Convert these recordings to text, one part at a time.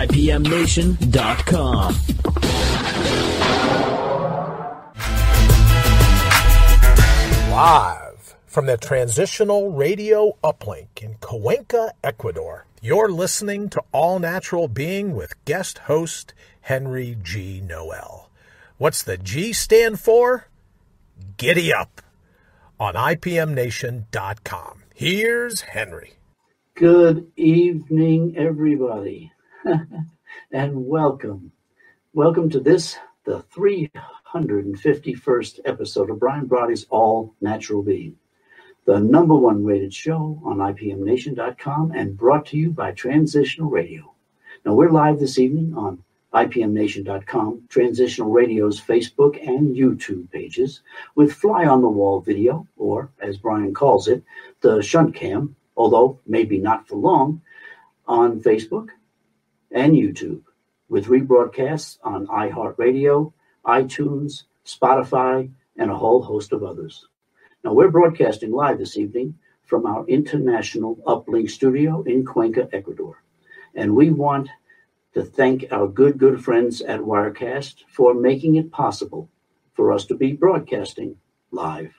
IPMNation.com. Live from the Transitional Radio Uplink in Cuenca, Ecuador, you're listening to All Natural Being with guest host Henry G. Noel. What's the G stand for? Giddy up on IPMNation.com. Here's Henry. Good evening, everybody, and welcome. Welcome to this, the 351st episode of Brian Broady's All Natural Being, the #1 rated show on IPMNation.com and brought to you by Transitional Radio. Now, we're live this evening on IPMNation.com, Transitional Radio's Facebook and YouTube pages, with fly-on-the-wall video, or, as Brian calls it, the shunt cam, although maybe not for long, on Facebook and YouTube, with rebroadcasts on iHeartRadio, iTunes, Spotify, and a whole host of others. Now, we're broadcasting live this evening from our international uplink studio in Cuenca, Ecuador, and we want to thank our good friends at Wirecast for making it possible for us to be broadcasting live.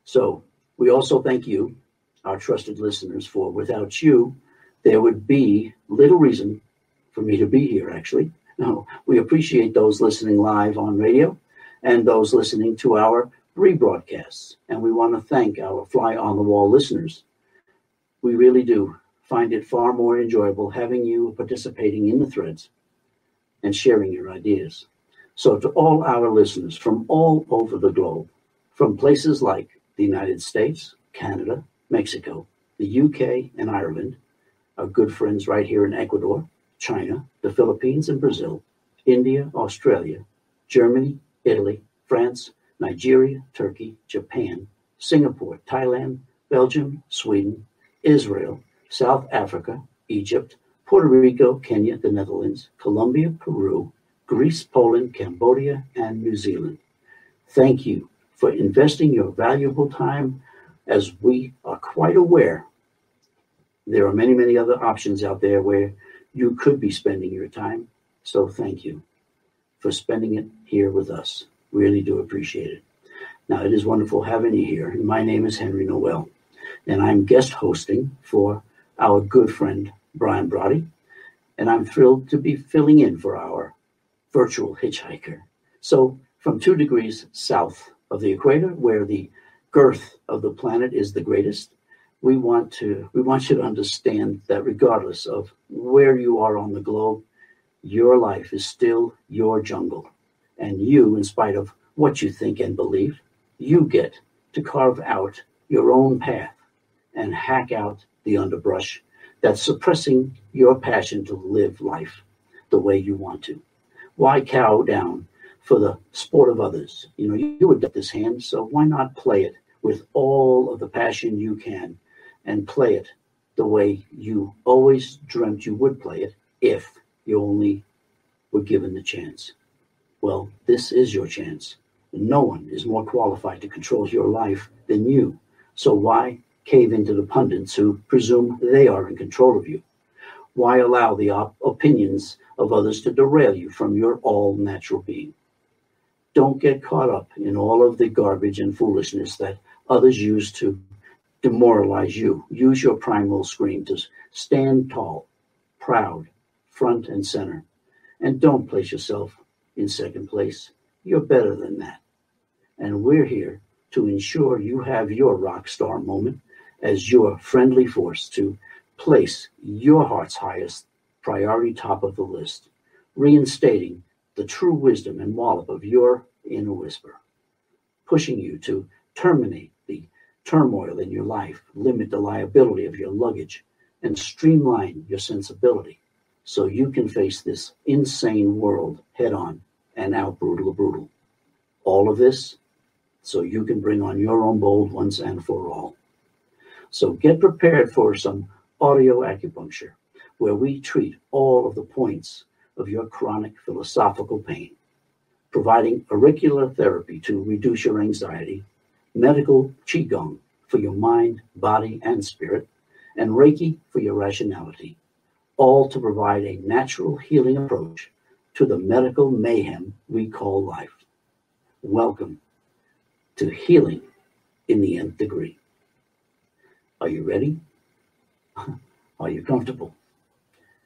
So we also thank you, our trusted listeners, for without you, there would be little reason for me to be here, actually. No, we appreciate those listening live on radio and those listening to our rebroadcasts. And we want to thank our fly-on-the-wall listeners. We really do find it far more enjoyable having you participating in the threads and sharing your ideas. So to all our listeners from all over the globe, from places like the United States, Canada, Mexico, the UK, and Ireland, our good friends right here in Ecuador, China, the Philippines, and Brazil, India, Australia, Germany, Italy, France, Nigeria, Turkey, Japan, Singapore, Thailand, Belgium, Sweden, Israel, South Africa, Egypt, Puerto Rico, Kenya, the Netherlands, Colombia, Peru, Greece, Poland, Cambodia, and New Zealand. Thank you for investing your valuable time, as we are quite aware there are many other options out there where you could be spending your time. So thank you for spending it here with us. Really do appreciate it. Now, it is wonderful having you here. My name is Henry Noel, and I'm guest hosting for our good friend, Brian Brody, and I'm thrilled to be filling in for our virtual hitchhiker. So from 2 degrees south of the equator, where the girth of the planet is the greatest, we want you to understand that regardless of where you are on the globe, your life is still your jungle. And you, in spite of what you think and believe, you get to carve out your own path and hack out the underbrush that's suppressing your passion to live life the way you want to. Why cow down for the sport of others? You would get this hand, so why not play it with all of the passion you can and play it the way you always dreamt you would play it if you only were given the chance? Well, this is your chance. No one is more qualified to control your life than you. So why cave into the pundits who presume they are in control of you? Why allow the opinions of others to derail you from your all-natural being? Don't get caught up in all of the garbage and foolishness that others use to demoralize you. Use your primal scream to stand tall, proud, front and center. And don't place yourself in second place. You're better than that. And we're here to ensure you have your rock star moment as your friendly force to place your heart's highest priority top of the list, reinstating the true wisdom and wallop of your inner whisper, pushing you to terminate the turmoil in your life, limit the liability of your luggage, and streamline your sensibility so you can face this insane world head on and out brutal. All of this so you can bring on your own bold once and for all. So get prepared for some audio acupuncture, where we treat all of the points of your chronic philosophical pain, providing auricular therapy to reduce your anxiety, medical qigong for your mind, body, and spirit, and Reiki for your rationality. all to provide a natural healing approach to the medical mayhem we call life. Welcome to Healing in the Nth Degree. Are you ready? Are you comfortable?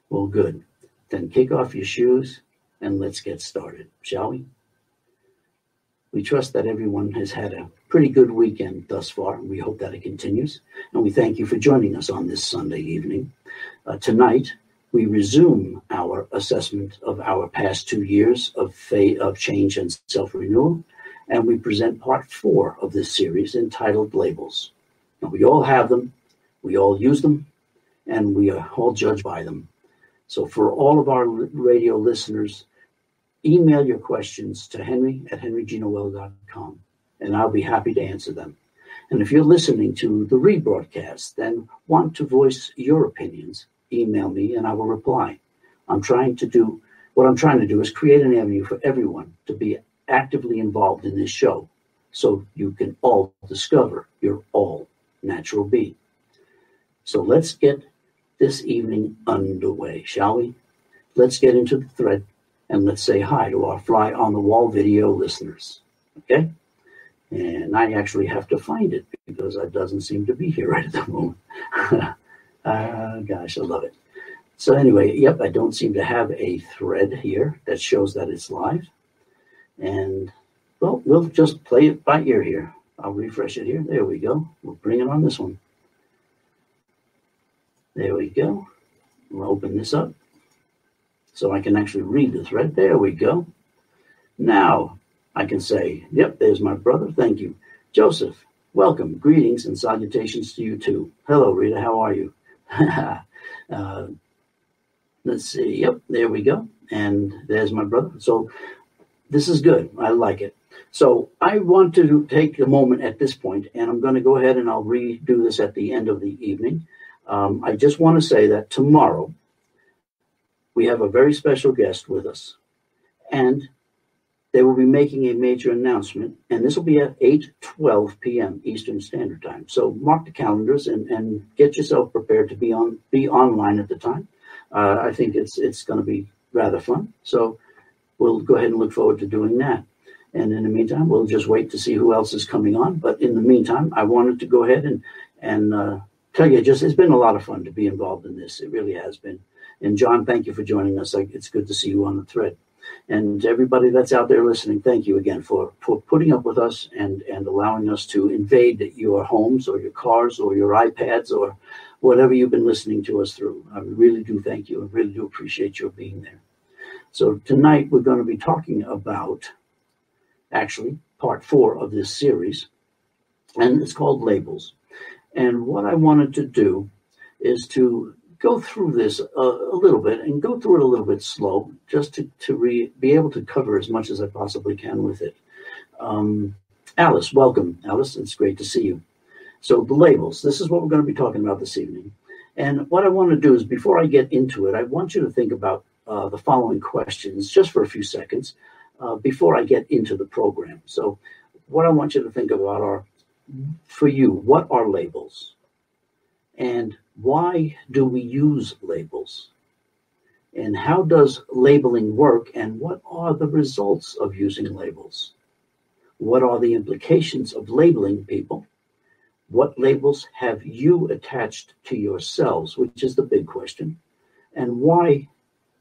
Well, good. Then kick off your shoes and let's get started, shall we? We trust that everyone has had a pretty good weekend thus far, and we hope that it continues. And we thank you for joining us on this Sunday evening. Tonight, we resume our assessment of our past 2 years of change and self-renewal, and we present part 4 of this series entitled Labels. Now, we all have them, we all use them, and we are all judged by them. So for all of our radio listeners, email your questions to henry@henrygnoel.com, and I'll be happy to answer them. And if you're listening to the rebroadcast, then want to voice your opinions, email me and I will reply. What I'm trying to do is create an avenue for everyone to be actively involved in this show so you can all discover your all natural being. So let's get this evening underway, shall we? Let's get into the thread and let's say hi to our Fly on the Wall video listeners, okay? And I actually have to find it because it doesn't seem to be here right at the moment. Gosh, I love it. So anyway, yep, I don't seem to have a thread here that shows that it's live. And, well, we'll just play it by ear here. I'll refresh it here. There we go. We'll bring it on this one. There we go. We'll open this up so I can actually read the thread. There we go. Now I can say, yep, there's my brother. Thank you. Joseph, welcome. Greetings and salutations to you too. Hello, Rita. How are you? Let's see. Yep, there we go. And there's my brother. So this is good. I like it. So I want to take a moment at this point, and I'm going to go ahead and I'll redo this at the end of the evening. I just want to say that tomorrow we have a very special guest with us, and they will be making a major announcement, and this will be at 8:12 p.m. Eastern Standard Time. So mark the calendars and get yourself prepared to be online at the time. I think it's going to be rather fun. So we'll go ahead and look forward to doing that. And in the meantime, we'll just wait to see who else is coming on. But in the meantime, I wanted to go ahead and tell you, it's been a lot of fun to be involved in this. It really has been. And John, thank you for joining us. It's good to see you on the thread. And everybody that's out there listening, thank you again for putting up with us and allowing us to invade your homes or your cars or your iPads or whatever you've been listening to us through. I really do thank you. I really do appreciate your being there. So tonight we're going to be talking about, actually, part 4 of this series, and it's called Labels. And what I wanted to do is to go through this a little bit and go through it a little bit slow, just to be able to cover as much as I possibly can with it. Alice, welcome. Alice, it's great to see you. So the labels, this is what we're going to be talking about this evening. And what I want to do is, before I get into it, I want you to think about the following questions just for a few seconds before I get into the program. So what I want you to think about are, for you, what are labels? And why do we use labels? And how does labeling work? And what are the results of using labels? What are the implications of labeling people? What labels have you attached to yourselves, which is the big question? And why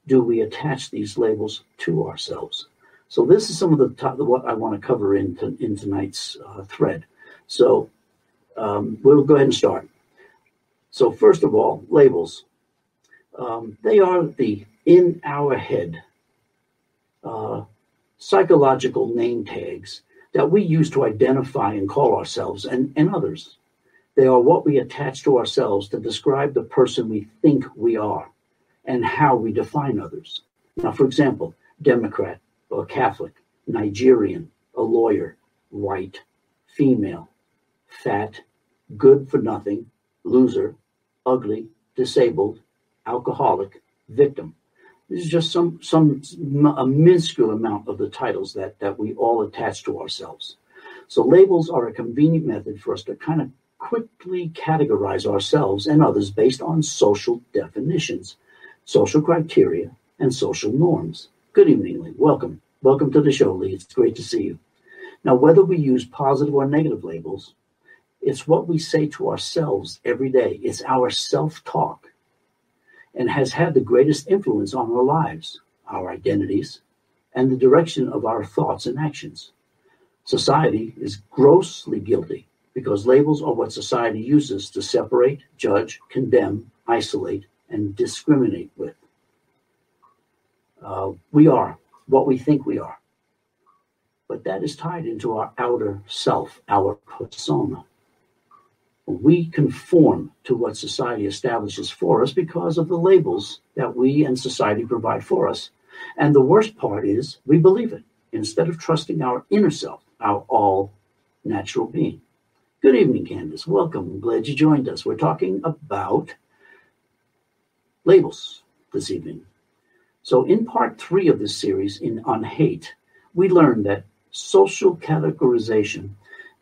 do we attach these labels to ourselves? So this is some of what I want to cover in tonight's thread. So we'll go ahead and start. So first of all, labels. They are the in our head psychological name tags that we use to identify and call ourselves and others. They are what we attach to ourselves to describe the person we think we are and how we define others. Now, for example, Democrat or Catholic, Nigerian, a lawyer, white, female, fat, good for nothing, loser, ugly, disabled, alcoholic, victim. This is just a minuscule amount of the titles that we all attach to ourselves. So labels are a convenient method for us to kind of quickly categorize ourselves and others based on social definitions. social criteria, and social norms. Good evening, Lee. Welcome. Welcome to the show, Lee. It's great to see you. Now, whether we use positive or negative labels, it's what we say to ourselves every day. It's our self-talk and has had the greatest influence on our lives, our identities, and the direction of our thoughts and actions. Society is grossly guilty because labels are what society uses to separate, judge, condemn, isolate, and discriminate with. We are what we think we are, but that is tied into our outer self, our persona. We conform to what society establishes for us because of the labels that we and society provide for us. And the worst part is we believe it instead of trusting our inner self, our all-natural being. Good evening, Candace. Welcome. I'm glad you joined us. We're talking about labels this evening. So in part 3 of this series on hate, we learned that social categorization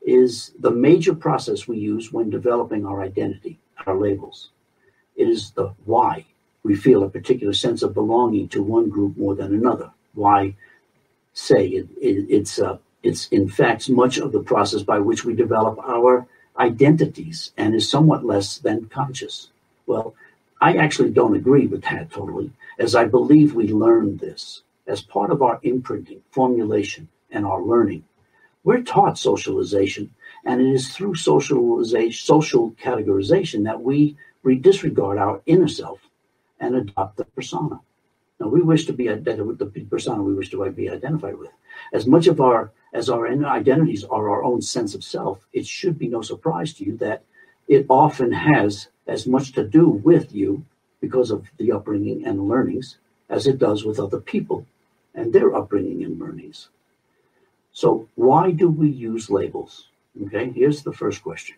is the major process we use when developing our identity, our labels. It is the why we feel a particular sense of belonging to one group more than another. Why say it's in fact much of the process by which we develop our identities and is somewhat less than conscious. Well, I actually don't agree with that totally, as I believe we learned this as part of our imprinting, formulation, and our learning. We're taught socialization, and it is through social categorization that we disregard our inner self and adopt the persona. Now, we wish to be the persona we wish to be identified with. As much of our inner identities are our own sense of self, it should be no surprise to you that it often has as much to do with you because of the upbringing and learnings as it does with other people and their upbringing and learnings. So why do we use labels? Okay, here's the first question.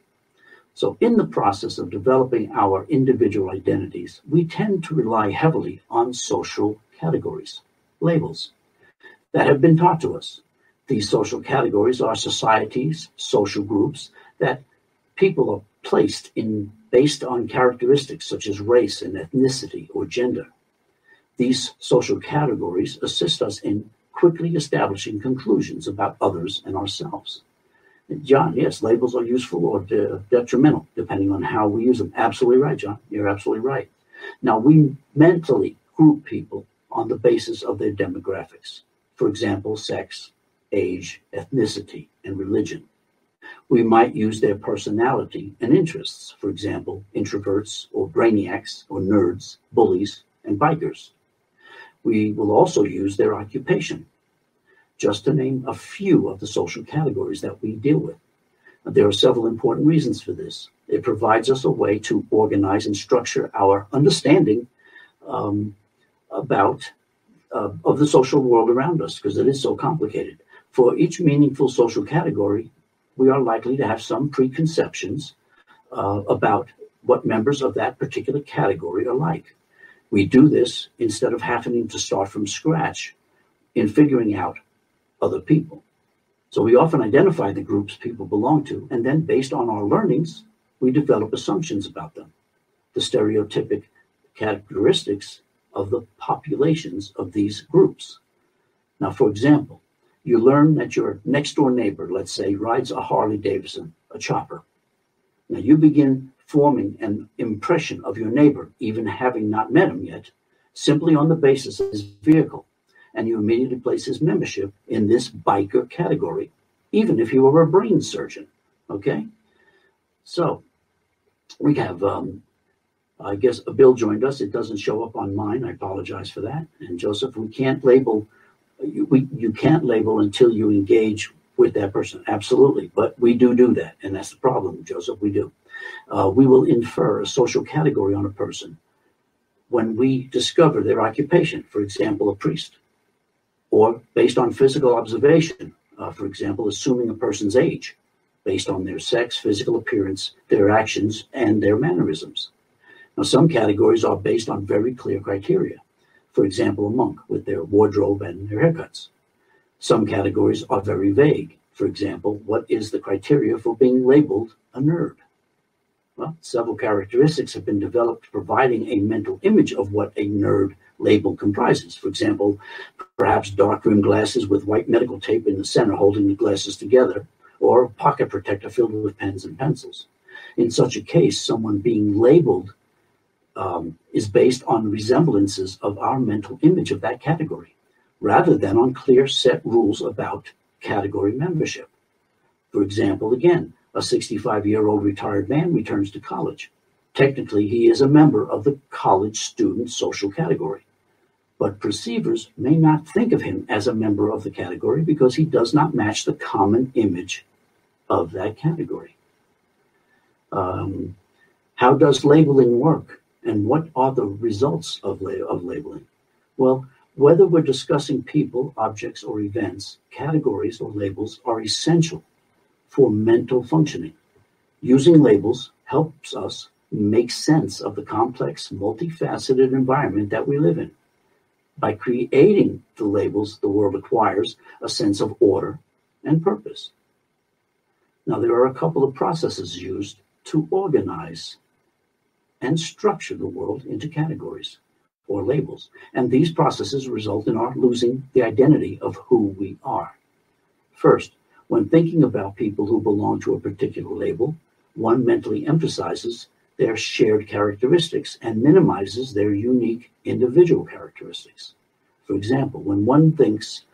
So in the process of developing our individual identities, we tend to rely heavily on social categories, labels, that have been taught to us. These social categories are societies, social groups that people are placed in based on characteristics such as race and ethnicity or gender. These social categories assist us in quickly establishing conclusions about others and ourselves. John, yes, labels are useful or detrimental, depending on how we use them. Absolutely right, John. You're absolutely right. Now, we mentally group people on the basis of their demographics. For example, sex, age, ethnicity, and religion. We might use their personality and interests. For example, introverts or brainiacs or nerds, bullies, and bikers. We will also use their occupation, just to name a few of the social categories that we deal with. There are several important reasons for this. It provides us a way to organize and structure our understanding of the social world around us, because it is so complicated. For each meaningful social category, we are likely to have some preconceptions about what members of that particular category are like. We do this instead of having to start from scratch in figuring out other people. So we often identify the groups people belong to, and then based on our learnings, we develop assumptions about them, the stereotypic characteristics of the populations of these groups. Now, for example, you learn that your next door neighbor, let's say, rides a Harley Davidson, a chopper. Now you begin forming an impression of your neighbor, even having not met him yet, simply on the basis of his vehicle. And you immediately place his membership in this biker category, even if he were a brain surgeon, okay? So we have, I guess, Bill joined us. It doesn't show up on mine. I apologize for that. And Joseph, we can't label, you can't label until you engage with that person. Absolutely. But we do that. And that's the problem, Joseph, we do. We will infer a social category on a person when we discover their occupation, for example, a priest, or based on physical observation, for example, assuming a person's age, based on their sex, physical appearance, their actions, and their mannerisms. Now, some categories are based on very clear criteria. For example, a monk with their wardrobe and their haircuts. Some categories are very vague. For example, what is the criteria for being labeled a nerd? Well, several characteristics have been developed providing a mental image of what a nerd label comprises. For example, perhaps dark rimmed glasses with white medical tape in the center holding the glasses together, or a pocket protector filled with pens and pencils. In such a case, someone being labeled is based on resemblances of our mental image of that category, rather than on clear set rules about category membership. For example, again, a 65-year-old retired man returns to college. Technically, he is a member of the college student social category, but perceivers may not think of him as a member of the category because he does not match the common image of that category. How does labeling work, and what are the results of labeling? Well, whether we're discussing people, objects, or events, categories or labels are essential for mental functioning. Using labels helps us make sense of the complex, multifaceted environment that we live in. By creating the labels, the world acquires a sense of order and purpose. Now, there are a couple of processes used to organize and structure the world into categories or labels, and these processes result in our losing the identity of who we are. First, when thinking about people who belong to a particular label, one mentally emphasizes their shared characteristics and minimizes their unique individual characteristics. For example, when one thinks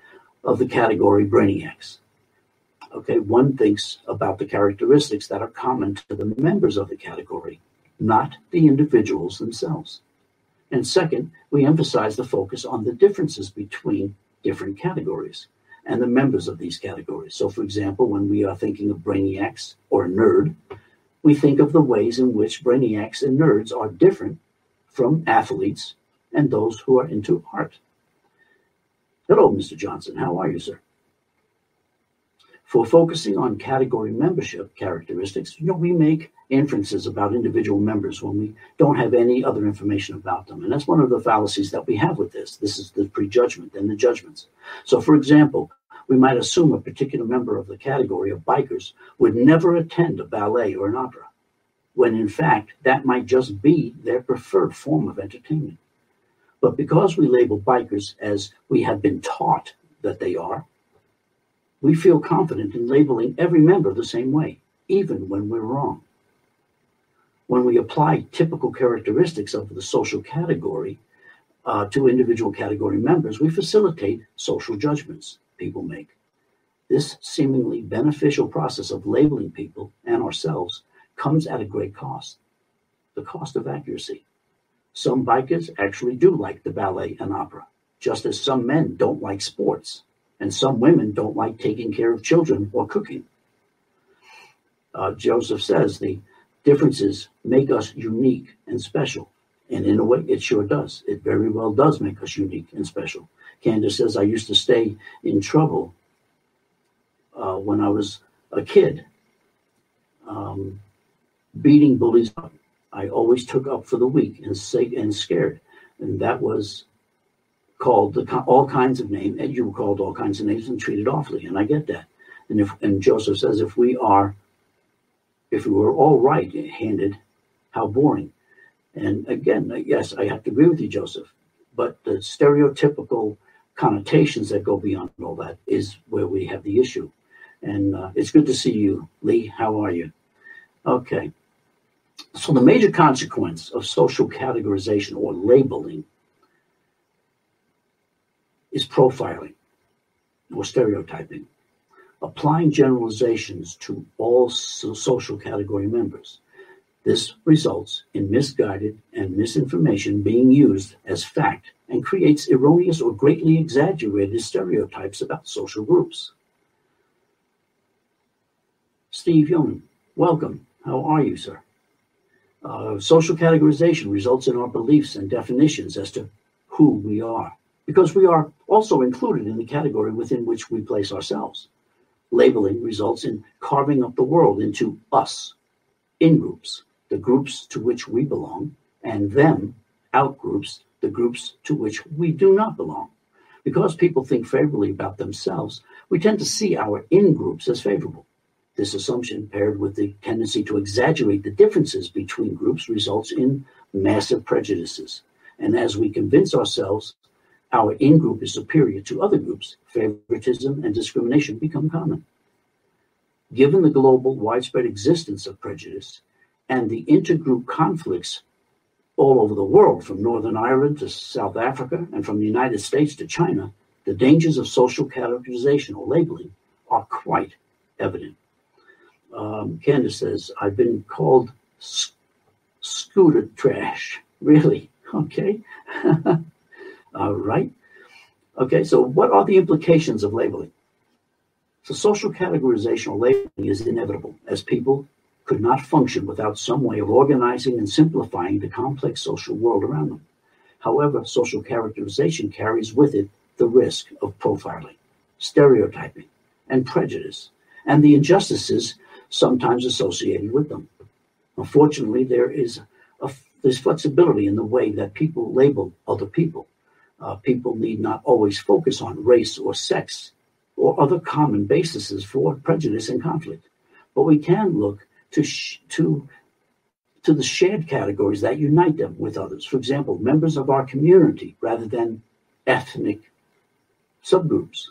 of the category brainiacs, one thinks about the characteristics that are common to the members of the category, not the individuals themselves. And second, we emphasize the focus on the differences between different categories and the members of these categories. So, for example, when we are thinking of brainiacs or nerd, we think of the ways in which brainiacs and nerds are different from athletes and those who are into art. Hello, Mr. Johnson. How are you, sir? For focusing on category membership characteristics, we make inferences about individual members when we don't have any other information about them. And that's one of the fallacies that we have with this. This is the prejudgment and the judgments. So, for example, we might assume a particular member of the category of bikers would never attend a ballet or an opera, when in fact, that might just be their preferred form of entertainment. But because we label bikers as we have been taught that they are, we feel confident in labeling every member the same way, even when we're wrong. When we apply typical characteristics of the social category to individual category members, we facilitate social judgments people make. This seemingly beneficial process of labeling people and ourselves comes at a great cost, the cost of accuracy. Some bikers actually do like the ballet and opera, just as some men don't like sports, and some women don't like taking care of children or cooking. Joseph says the differences make us unique and special. And in a way, it sure does. It very well does make us unique and special. Candace says, I used to stay in trouble when I was a kid, beating bullies up. I always took up for the weak and scared. And that was called all kinds of names, and you were called all kinds of names and treated awfully, and I get that. And Joseph says, if we were all right-handed, how boring. And again, yes, I have to agree with you, Joseph, but the stereotypical connotations that go beyond all that is where we have the issue. And it's good to see you, Lee. How are you? Okay. So the major consequence of social categorization or labeling is profiling or stereotyping, applying generalizations to all social category members. This results in misguided and misinformation being used as fact and creates erroneous or greatly exaggerated stereotypes about social groups. Steve Yeoman, welcome. How are you, sir? Social categorization results in our beliefs and definitions as to who we are, because we are also included in the category within which we place ourselves. Labeling results in carving up the world into us, in-groups, the groups to which we belong, and them, out-groups, the groups to which we do not belong. Because people think favorably about themselves, we tend to see our in-groups as favorable. This assumption, paired with the tendency to exaggerate the differences between groups, results in massive prejudices. And as we convince ourselves our in-group is superior to other groups, favoritism and discrimination become common. Given the global widespread existence of prejudice and the intergroup conflicts all over the world, from Northern Ireland to South Africa and from the United States to China, the dangers of social categorization or labeling are quite evident. Candace says, I've been called scooter trash. Really? Okay. All right. Okay, so what are the implications of labeling? So social categorization or labeling is inevitable, as people could not function without some way of organizing and simplifying the complex social world around them. However, social characterization carries with it the risk of profiling, stereotyping, and prejudice, and the injustices sometimes associated with them. Unfortunately, there's flexibility in the way that people label other people. People need not always focus on race or sex or other common bases for prejudice and conflict, but we can look to the shared categories that unite them with others. For example, members of our community rather than ethnic subgroups.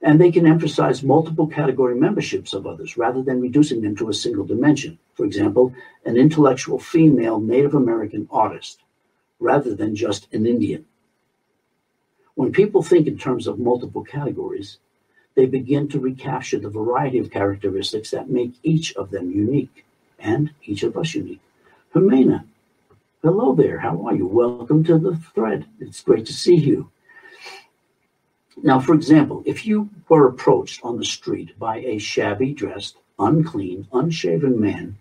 And they can emphasize multiple category memberships of others rather than reducing them to a single dimension. For example, an intellectual female Native American artist rather than just an Indian. When people think in terms of multiple categories, they begin to recapture the variety of characteristics that make each of them unique, and each of us unique. Hermena, hello there. How are you? Welcome to the thread. It's great to see you. Now, for example, if you were approached on the street by a shabby dressed, unclean, unshaven man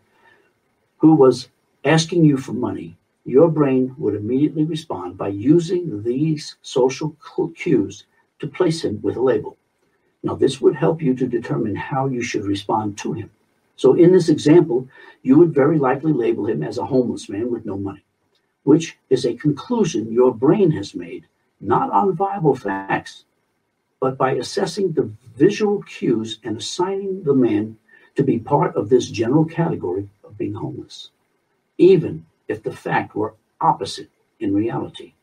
who was asking you for money, your brain would immediately respond by using these social cues to place him with a label. Now, this would help you to determine how you should respond to him. So in this example, you would very likely label him as a homeless man with no money, which is a conclusion your brain has made, not on viable facts, but by assessing the visual cues and assigning the man to be part of this general category of being homeless, even if the fact were opposite in reality.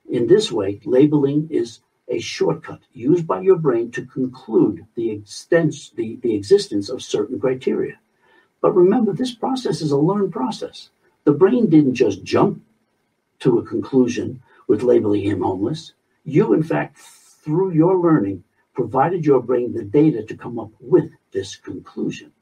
In this way, labeling is a shortcut used by your brain to conclude the existence of certain criteria. But remember, this process is a learned process. The brain didn't just jump to a conclusion with labeling him homeless. You, in fact, through your learning, provided your brain the data to come up with this conclusion.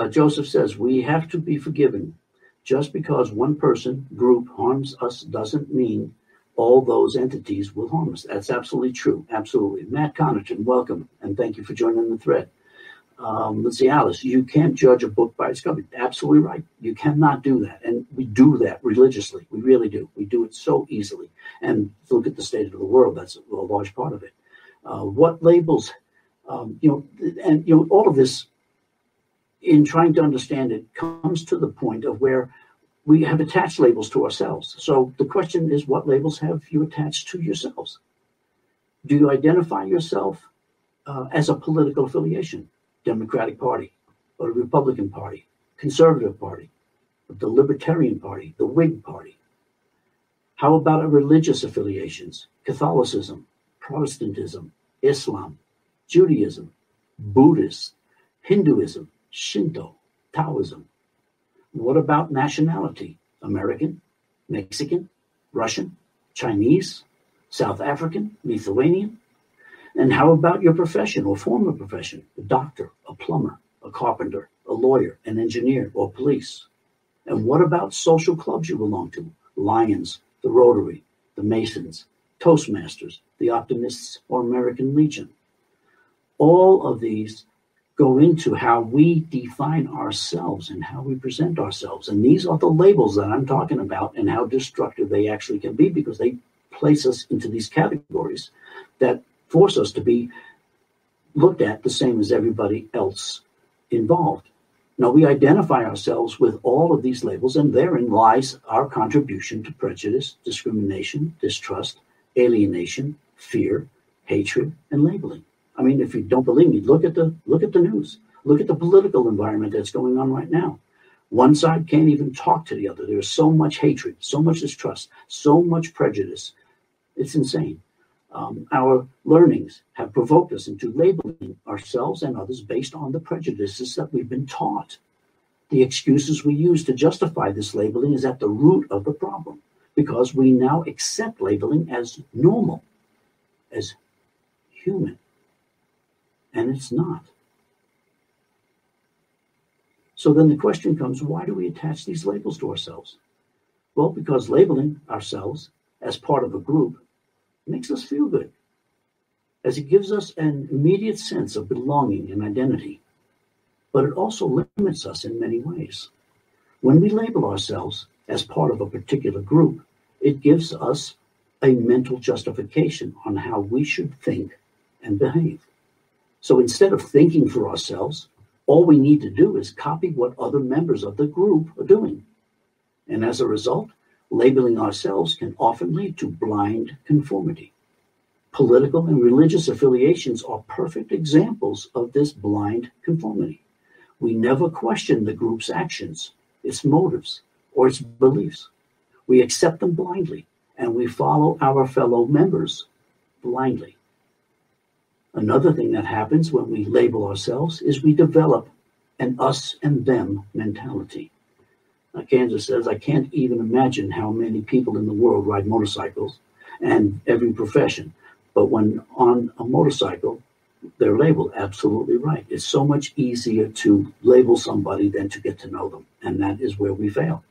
Joseph says, we have to be forgiven. Just because one person, group, harms us doesn't mean all those entities will harm us. That's absolutely true. Absolutely. Matt Connaughton, welcome, and thank you for joining the thread. Let's see, Alice, you can't judge a book by its cover. Absolutely right. You cannot do that. And we do that religiously. We really do. We do it so easily. And look at the state of the world. That's a large part of it. What labels, all of this, in trying to understand it, comes to the point of where we have attached labels to ourselves. So the question is, what labels have you attached to yourselves? Do you identify yourself as a political affiliation? Democratic Party, or the Republican Party, Conservative Party, the Libertarian Party, the Whig Party? How about religious affiliations? Catholicism, Protestantism, Islam, Judaism, Buddhist, Hinduism, Shinto, Taoism. What about nationality? American, Mexican, Russian, Chinese, South African, Lithuanian? And how about your profession or form of profession? A doctor, a plumber, a carpenter, a lawyer, an engineer, or police? And what about social clubs you belong to? Lions, the Rotary, the Masons, Toastmasters, the Optimists, or American Legion? All of these go into how we define ourselves and how we present ourselves. And these are the labels that I'm talking about and how destructive they actually can be, because they place us into these categories that force us to be looked at the same as everybody else involved. Now, we identify ourselves with all of these labels, and therein lies our contribution to prejudice, discrimination, distrust, alienation, fear, hatred, and labeling. I mean, if you don't believe me, look at the news. Look at the political environment that's going on right now. One side can't even talk to the other. There's so much hatred, so much distrust, so much prejudice. It's insane. Our learnings have provoked us into labeling ourselves and others based on the prejudices that we've been taught. The excuses we use to justify this labeling is at the root of the problem, because we now accept labeling as normal, as human, and it's not. So then the question comes, why do we attach these labels to ourselves? Well, because labeling ourselves as part of a group makes us feel good, as it gives us an immediate sense of belonging and identity. But it also limits us in many ways. When we label ourselves as part of a particular group, it gives us a mental justification on how we should think and behave. So instead of thinking for ourselves, all we need to do is copy what other members of the group are doing. And as a result, labeling ourselves can often lead to blind conformity. Political and religious affiliations are perfect examples of this blind conformity. We never question the group's actions, its motives, or its beliefs. We accept them blindly, and we follow our fellow members blindly. Another thing that happens when we label ourselves is we develop an us and them mentality. Kansas says, I can't even imagine how many people in the world ride motorcycles and every profession. But when on a motorcycle, they're labeled. Absolutely right. It's so much easier to label somebody than to get to know them. And that is where we fail.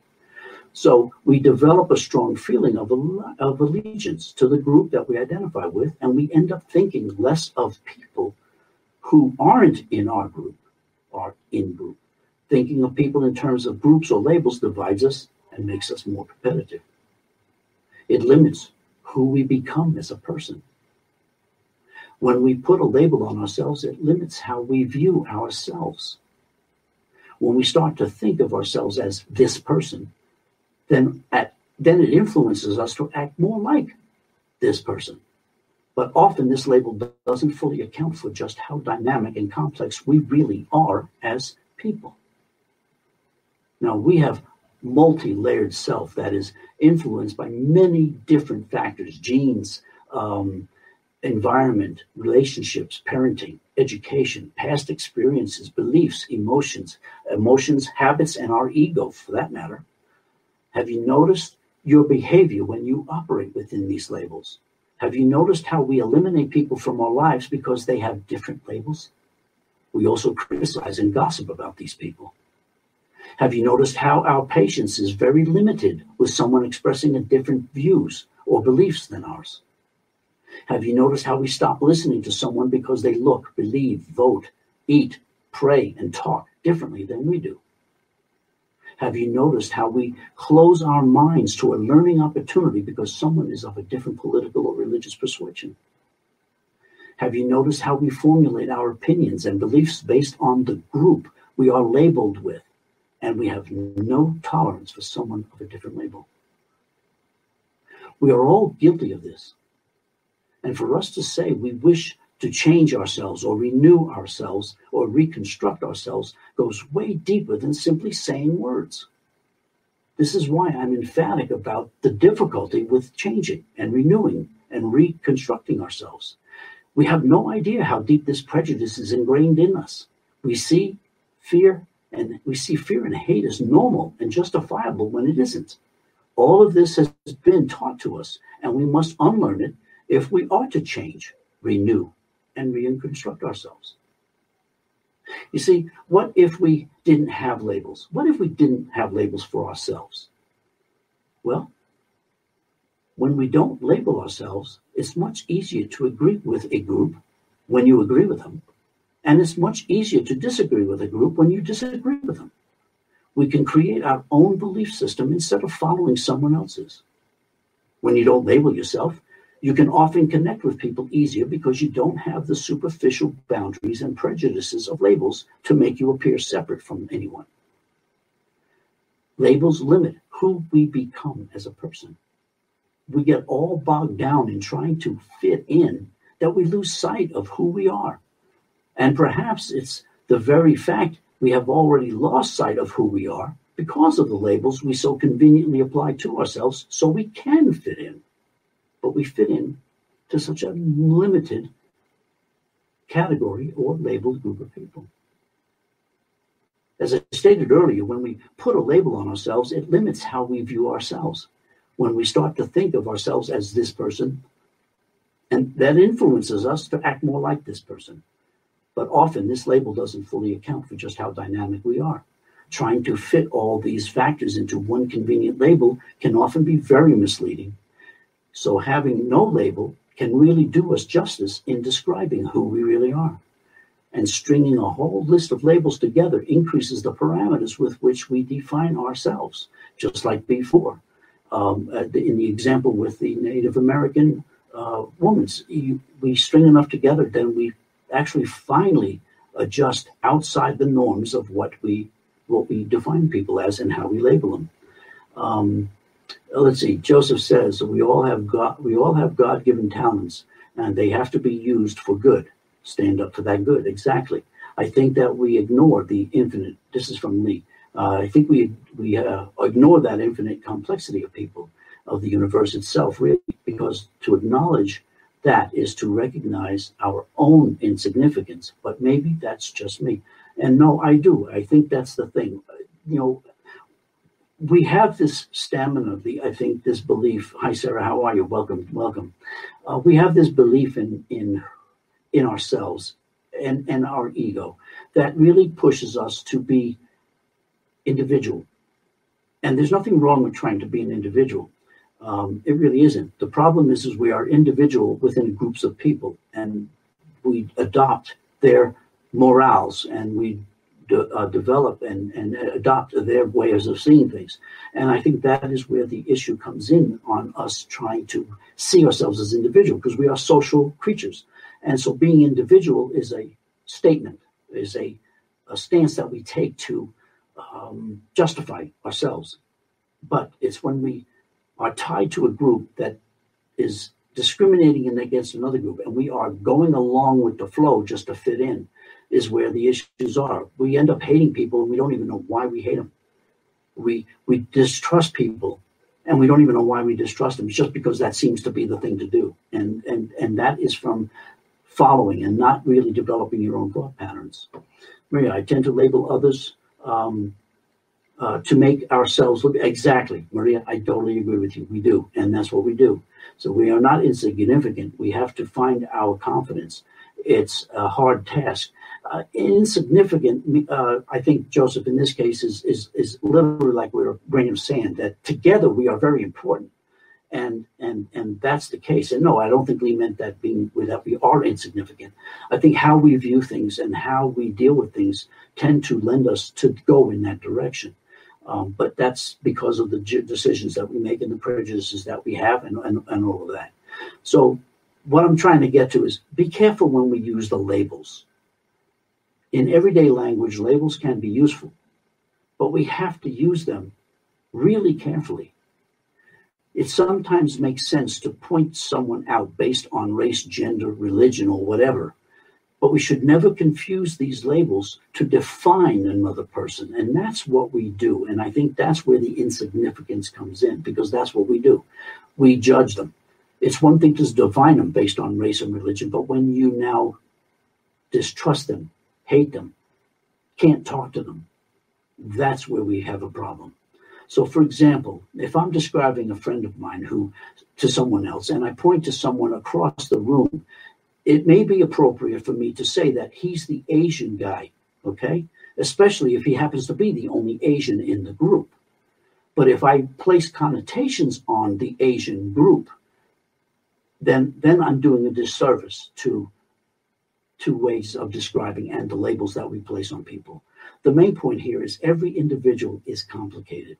So we develop a strong feeling of allegiance to the group that we identify with, and we end up thinking less of people who aren't in our group or in group. Thinking of people in terms of groups or labels divides us and makes us more competitive. It limits who we become as a person. When we put a label on ourselves, it limits how we view ourselves. When we start to think of ourselves as this person, then it influences us to act more like this person. But often this label doesn't fully account for just how dynamic and complex we really are as people. Now, we have multi-layered self that is influenced by many different factors: genes, environment, relationships, parenting, education, past experiences, beliefs, emotions, habits, and our ego, for that matter. Have you noticed your behavior when you operate within these labels? Have you noticed how we eliminate people from our lives because they have different labels? We also criticize and gossip about these people. Have you noticed how our patience is very limited with someone expressing a different views or beliefs than ours? Have you noticed how we stop listening to someone because they look, believe, vote, eat, pray, and talk differently than we do? Have you noticed how we close our minds to a learning opportunity because someone is of a different political or religious persuasion? Have you noticed how we formulate our opinions and beliefs based on the group we are labeled with, and we have no tolerance for someone of a different label? We are all guilty of this. And for us to say we wish to change ourselves or renew ourselves or reconstruct ourselves goes way deeper than simply saying words. This is why I'm emphatic about the difficulty with changing and renewing and reconstructing ourselves. We have no idea how deep this prejudice is ingrained in us. We see fear and hate as normal and justifiable when it isn't. All of this has been taught to us, and we must unlearn it if we are to change, renew, and reconstruct ourselves. You see, what if we didn't have labels? What if we didn't have labels for ourselves? Well, when we don't label ourselves, it's much easier to agree with a group when you agree with them, and it's much easier to disagree with a group when you disagree with them. We can create our own belief system instead of following someone else's. When you don't label yourself, you can often connect with people easier because you don't have the superficial boundaries and prejudices of labels to make you appear separate from anyone. Labels limit who we become as a person. We get all bogged down in trying to fit in that we lose sight of who we are. And perhaps it's the very fact we have already lost sight of who we are because of the labels we so conveniently apply to ourselves so we can fit in. But we fit in to such a limited category or labeled group of people. As I stated earlier, when we put a label on ourselves, it limits how we view ourselves. When we start to think of ourselves as this person, and that influences us to act more like this person. But often this label doesn't fully account for just how dynamic we are. Trying to fit all these factors into one convenient label can often be very misleading. So having no label can really do us justice in describing who we really are. And stringing a whole list of labels together increases the parameters with which we define ourselves, just like before. In the example with the Native American woman, we string enough together, then we actually finally adjust outside the norms of what we define people as and how we label them. Let's see. Joseph says we all have God-given talents, and they have to be used for good. Stand up for that good. Exactly. I think that we ignore the infinite. This is from Lee. I think we ignore that infinite complexity of people, of the universe itself, really, because to acknowledge that is to recognize our own insignificance. But maybe that's just me. And no, I do. I think that's the thing. We have this stamina, this belief. Hi, Sarah. How are you? Welcome. We have this belief in ourselves and our ego that really pushes us to be individual. And there's nothing wrong with trying to be an individual. It really isn't. The problem is we are individual within groups of people, and we adopt their morals, and we develop and adopt their ways of seeing things. And I think that is where the issue comes in on us trying to see ourselves as individual, because we are social creatures. And so being individual is a statement, is a stance that we take to justify ourselves. But it's when we are tied to a group that is discriminating against another group, and we are going along with the flow just to fit in, is where the issues are. We end up hating people, and we don't even know why we hate them. We distrust people, and we don't even know why we distrust them. It's just because that seems to be the thing to do. And that is from following and not really developing your own thought patterns. Maria, I tend to label others to make ourselves look. Exactly, Maria, I totally agree with you. We do, and that's what we do. So we are not insignificant. We have to find our confidence. It's a hard task. Insignificant, I think, Joseph, in this case, is literally like we're a grain of sand, that together we are very important. And that's the case. And no, I don't think Lee meant that we are insignificant. I think how we view things and how we deal with things tend to lend us to go in that direction. But that's because of the decisions that we make and the prejudices that we have and all of that. So what I'm trying to get to is be careful when we use the labels. In everyday language, labels can be useful, but we have to use them really carefully. It sometimes makes sense to point someone out based on race, gender, religion, or whatever, but we should never confuse these labels to define another person, and that's what we do. And I think that's where the insignificance comes in, because that's what we do. We judge them. It's one thing to define them based on race and religion, but when you now distrust them, hate them, can't talk to them, that's where we have a problem. So, for example, if I'm describing a friend of mine to someone else, and I point to someone across the room, it may be appropriate for me to say that he's the Asian guy, okay? Especially if he happens to be the only Asian in the group. But if I place connotations on the Asian group, then I'm doing a disservice to ways of describing and the labels that we place on people. The main point here is every individual is complicated,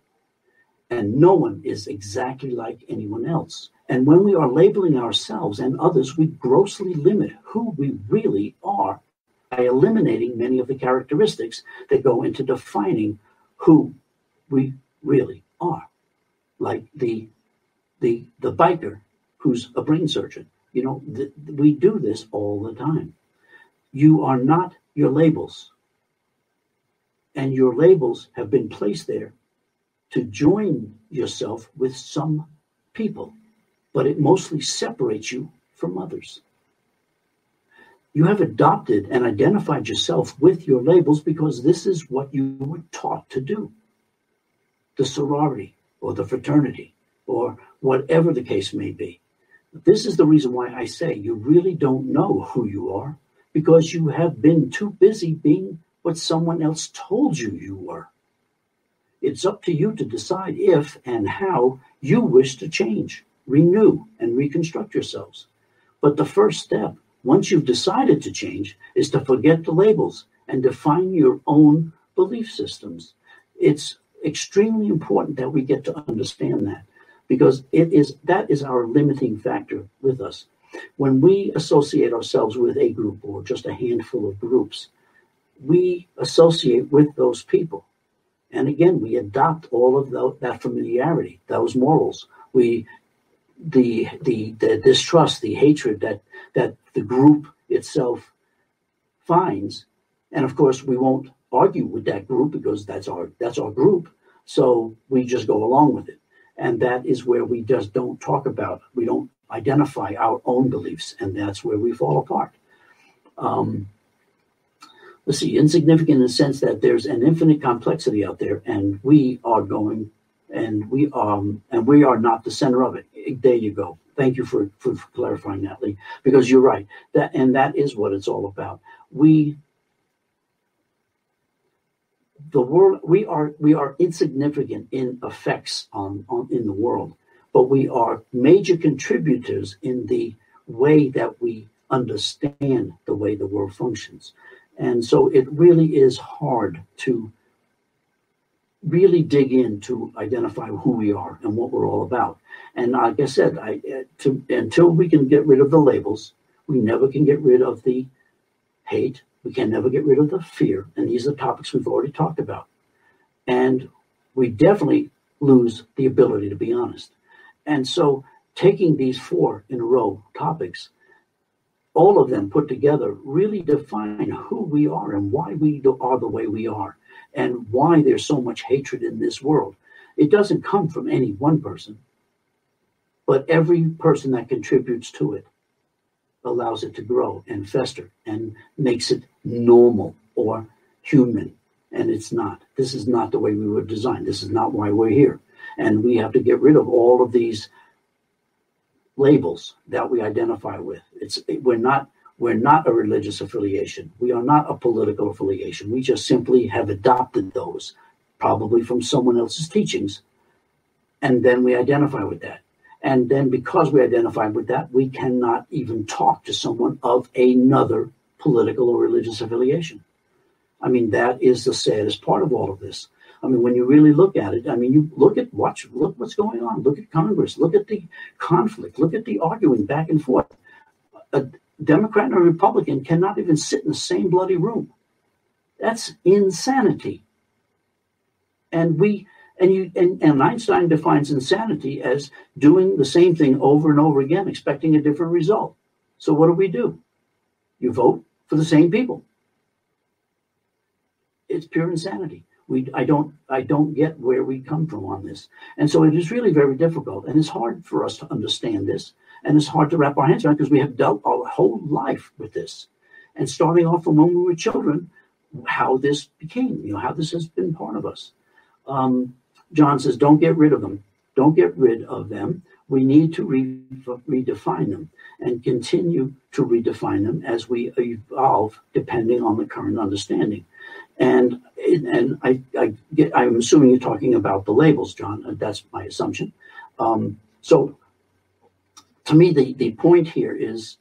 and no one is exactly like anyone else. And when we are labeling ourselves and others, we grossly limit who we really are by eliminating many of the characteristics that go into defining who we really are. Like the biker who's a brain surgeon. We do this all the time. You are not your labels. And your labels have been placed there to join yourself with some people, but it mostly separates you from others. You have adopted and identified yourself with your labels because this is what you were taught to do. The sorority or the fraternity or whatever the case may be. This is the reason why I say you really don't know who you are, because you have been too busy being what someone else told you you were. It's up to you to decide if and how you wish to change, renew, and reconstruct yourselves. But the first step, once you've decided to change, is to forget the labels and define your own belief systems. It's extremely important that we get to understand that, because that is our limiting factor with us. When we associate ourselves with a group or just a handful of groups, we associate with those people. And again, we adopt all of that familiarity, those morals, the distrust, the hatred that the group itself finds. And of course, we won't argue with that group because that's our group. So we just go along with it. And that is where we just don't talk about, we don't identify our own beliefs. And that's where we fall apart. Let's see, insignificant in the sense that there's an infinite complexity out there, and we are not the center of it. There you go. Thank you for clarifying that, Lee, because you're right. That is what it's all about. We are insignificant in effects in the world, but we are major contributors in the way that we understand the way the world functions. And so it really is hard to really dig in to identify who we are and what we're all about. And like I said, until we can get rid of the labels, we never can get rid of the hate. We can never get rid of the fear. And these are topics we've already talked about. And we definitely lose the ability to be honest. And so taking these 4 in a row topics, all of them put together, really define who we are and why we are the way we are and why there's so much hatred in this world. It doesn't come from any one person, but every person that contributes to it allows it to grow and fester and makes it normal or human. And it's not. This is not the way we were designed. This is not why we're here. And we have to get rid of all of these labels that we identify with. We're not a religious affiliation. We are not a political affiliation. We just simply have adopted those, probably from someone else's teachings, and then we identify with that. And then because we identify with that, we cannot even talk to someone of another political or religious affiliation. I mean, that is the saddest part of all of this. I mean, when you really look at it, I mean, you look what's going on. Look at Congress. Look at the conflict. Look at the arguing back and forth. A Democrat and a Republican cannot even sit in the same bloody room. That's insanity. And Einstein defines insanity as doing the same thing over and over again, expecting a different result. So what do? You vote for the same people. It's pure insanity. I don't get where we come from on this. And so it is really very difficult. And it's hard for us to understand this. And it's hard to wrap our hands around because we have dealt our whole life with this. And starting off from when we were children, how this became, how this has been part of us. John says, don't get rid of them. Don't get rid of them. We need to redefine them and continue to redefine them as we evolve depending on the current understanding. And I'm assuming you're talking about the labels, John. That's my assumption. So to me, the point here is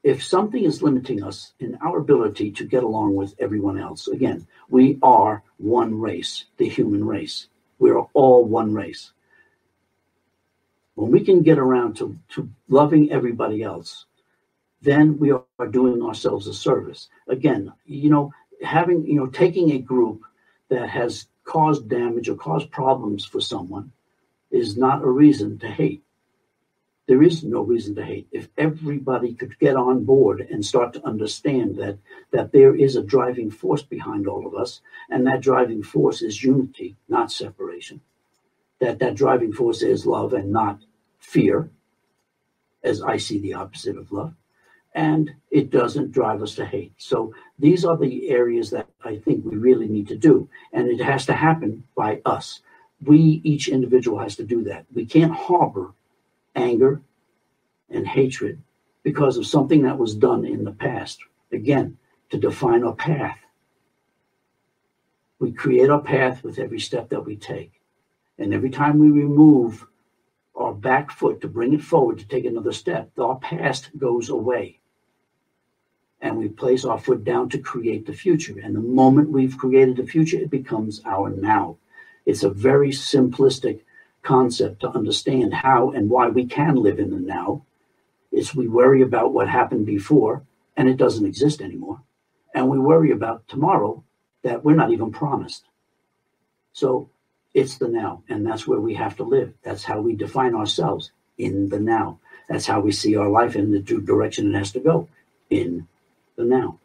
if something is limiting us in our ability to get along with everyone else, again, we are one race, the human race. We're all one race. When we can get around to loving everybody else, then we are doing ourselves a service. Again, taking a group that has caused damage or caused problems for someone is not a reason to hate. There is no reason to hate. If everybody could get on board and start to understand that there is a driving force behind all of us, and that driving force is unity, not separation. That driving force is love and not fear, as I see the opposite of love. And it doesn't drive us to hate. So these are the areas that I think we really need to do. And it has to happen by us. Each individual has to do that. We can't harbor anger and hatred because of something that was done in the past. Again, to define our path. We create our path with every step that we take. And every time we remove our back foot to bring it forward to take another step, our past goes away. And we place our foot down to create the future. And the moment we've created the future, it becomes our now. It's a very simplistic concept to understand how and why we can live in the now. It's we worry about what happened before, and it doesn't exist anymore. And we worry about tomorrow that we're not even promised. So it's the now, and that's where we have to live. That's how we define ourselves, in the now. That's how we see our life in the direction it has to go, in the now.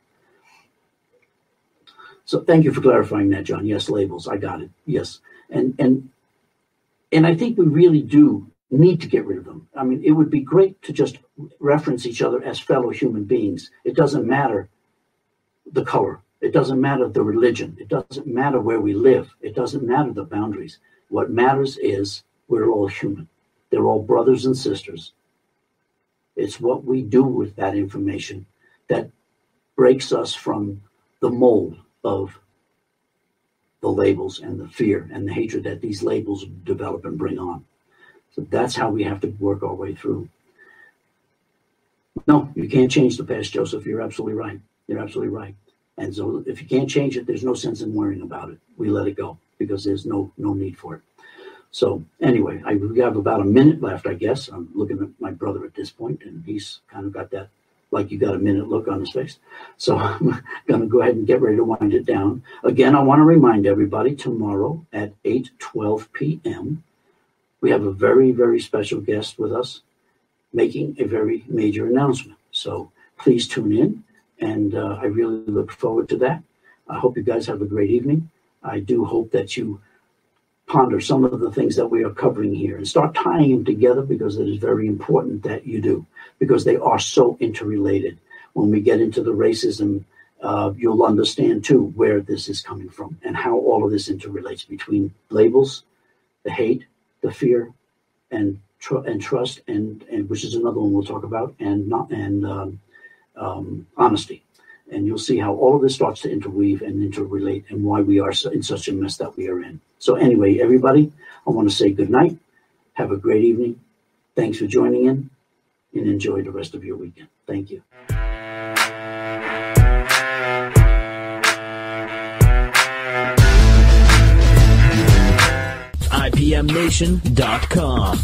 So thank you for clarifying that, John. Yes, labels. I got it. Yes. And I think we really do need to get rid of them. I mean, it would be great to just reference each other as fellow human beings. It doesn't matter the color. It doesn't matter the religion. It doesn't matter where we live. It doesn't matter the boundaries. What matters is we're all human. They're all brothers and sisters. It's what we do with that information that breaks us from the mold of the labels and the fear and the hatred that these labels develop and bring on. So that's how we have to work our way through. No, you can't change the past, Joseph. You're absolutely right. You're absolutely right. And so if you can't change it, there's no sense in worrying about it. We let it go because there's no need for it. So anyway, we have about a minute left, I guess. I'm looking at my brother at this point, and he's kind of got that, like you got a minute look on his face. So I'm going to go ahead and get ready to wind it down. Again, I want to remind everybody tomorrow at 8:12 p.m., we have a very, very special guest with us making a very major announcement. So please tune in, and I really look forward to that. I hope you guys have a great evening. I do hope that you ponder some of the things that we are covering here and start tying them together, because it is very important that you do, because they are so interrelated. When we get into the racism, you'll understand too where this is coming from and how all of this interrelates between labels, the hate, the fear, and trust, and which is another one we'll talk about, and honesty. And you'll see how all of this starts to interweave and interrelate, and why we are in such a mess that we are in. So anyway, everybody, I want to say good night. Have a great evening. Thanks for joining in, and enjoy the rest of your weekend. Thank you. IPMNation.com.